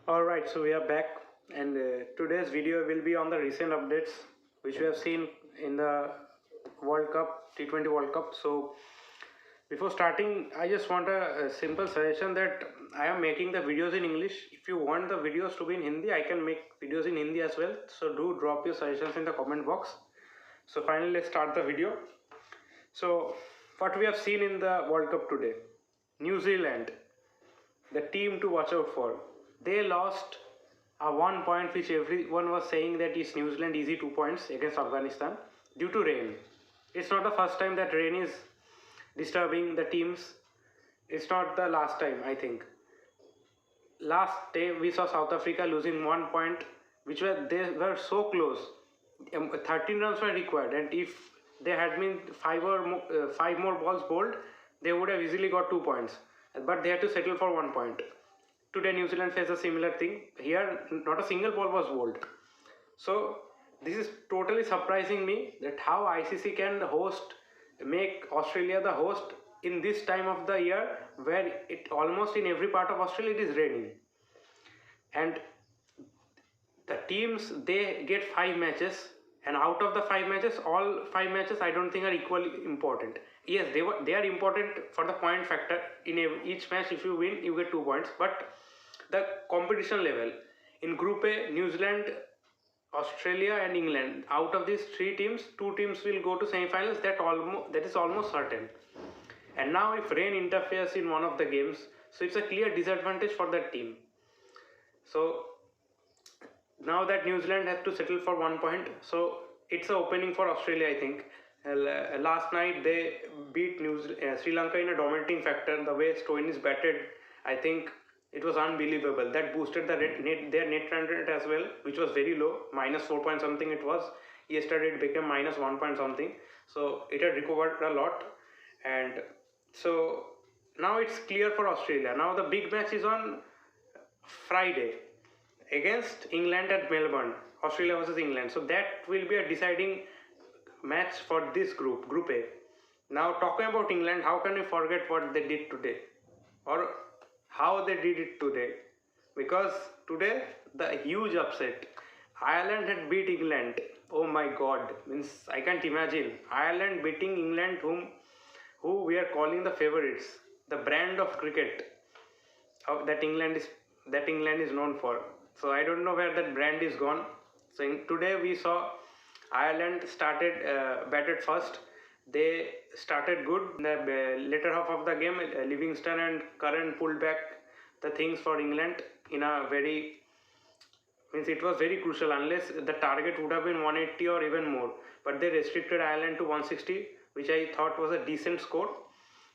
Alright, so we are back, and today's video will be on the recent updates which we have seen in the World Cup, T20 World Cup. So before starting, I just want a simple suggestion that I am making the videos in English. If you want the videos to be in Hindi, I can make videos in Hindi as well. So do drop your suggestions in the comment box. So finally, let's start the video. So what we have seen in the World Cup today: New Zealand, the team to watch out for. They lost a 1 point which everyone was saying that is New Zealand easy 2 points against Afghanistan due to rain. It's not the first time that rain is disturbing the teams. It's not the last time, I think. Last day we saw South Africa losing 1 point, they were so close. 13 runs were required, and if they had been five more balls bowled, they would have easily got 2 points. But they had to settle for 1 point. Today New Zealand faced a similar thing. Here not a single ball was bowled. So this is totally surprising me that how ICC can make Australia the host in this time of the year where it almost in every part of Australia it is raining. And the teams, they get 5 matches, and out of the 5 matches, all 5 matches I don't think are equally important. Yes, they are important for the point factor. In each match, if you win, you get 2 points. But the competition level in Group A, New Zealand, Australia, and England. Out of these 3 teams, 2 teams will go to semi-finals. That is almost certain. And now, if rain interferes in one of the games, so it's a clear disadvantage for that team. So now that New Zealand has to settle for 1 point, so it's an opening for Australia, I think. Last night they beat Sri Lanka in a dominating factor. The way Stoinis batted, I think it was unbelievable. That boosted their net run rate as well, which was very low, -4 point something it was. Yesterday it became -1 point something. So it had recovered a lot, and so now it's clear for Australia. Now the big match is on Friday against England at Melbourne. Australia versus England. So that will be a deciding match for this Group A. Now talking about England, how can we forget what they did today, or how they did it today? Because today the huge upset. Ireland had beat England. Oh my God! Means I can't imagine Ireland beating England, who we are calling the favorites, the brand of cricket that England is known for. So I don't know where that brand is gone. So today we saw Ireland batted first. They started good. In the later half of the game, Livingston and Curran pulled back the things for England in a it was very crucial, unless the target would have been 180 or even more. But they restricted Ireland to 160, which I thought was a decent score.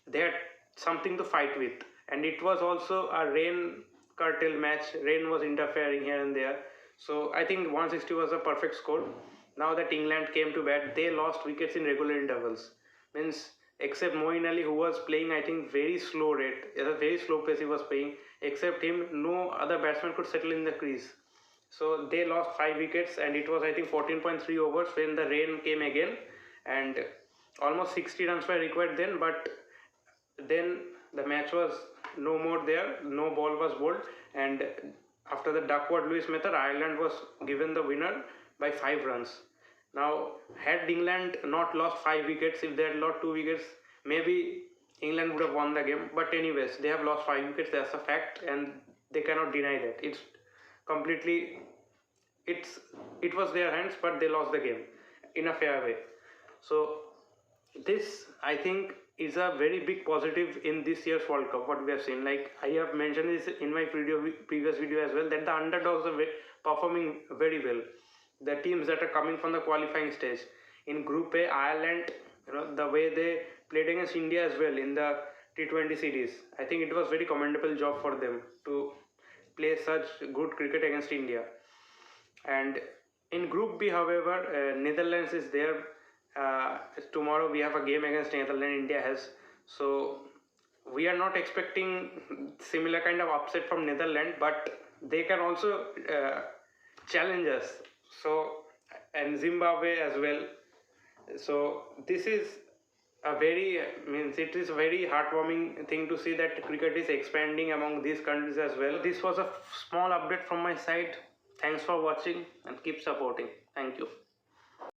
They had something to fight with, and it was also a rain curtail match. Rain was interfering here and there. So I think 160 was a perfect score. Now that England came to bat, they lost wickets in regular intervals. Except Moeen Ali, who was playing, I think, very slow rate, at a very slow pace he was playing. Except him, no other batsman could settle in the crease. So they lost 5 wickets, and it was, I think, 14.3 overs when the rain came again, and almost 60 runs were required then. But then the match was no more there. No ball was bowled, and after the Duckworth-Lewis method, Ireland was given the winner by 5 runs. Now, had England not lost 5 wickets, if they had lost 2 wickets, maybe England would have won the game. But anyways, they have lost 5 wickets. That's a fact, and they cannot deny that. It was their hands, but they lost the game in a fair way. So this, I think, is a very big positive in this year's World Cup, what we have seen. Like I have mentioned this in my previous video as well, that the underdogs are performing very well. The teams that are coming from the qualifying stage. In Group A, Ireland, the way they played against India as well in the T20 series, I think it was very commendable job for them to play such good cricket against India. And in Group B, however, Netherlands is there. Tomorrow we have a game against Netherlands. India has. So we are not expecting similar kind of upset from Netherlands, but they can also challenge us. So, and Zimbabwe as well. So this is a very means it is a very heartwarming thing to see that cricket is expanding among these countries as well. This was a small update from my side. Thanks for watching and keep supporting. Thank you.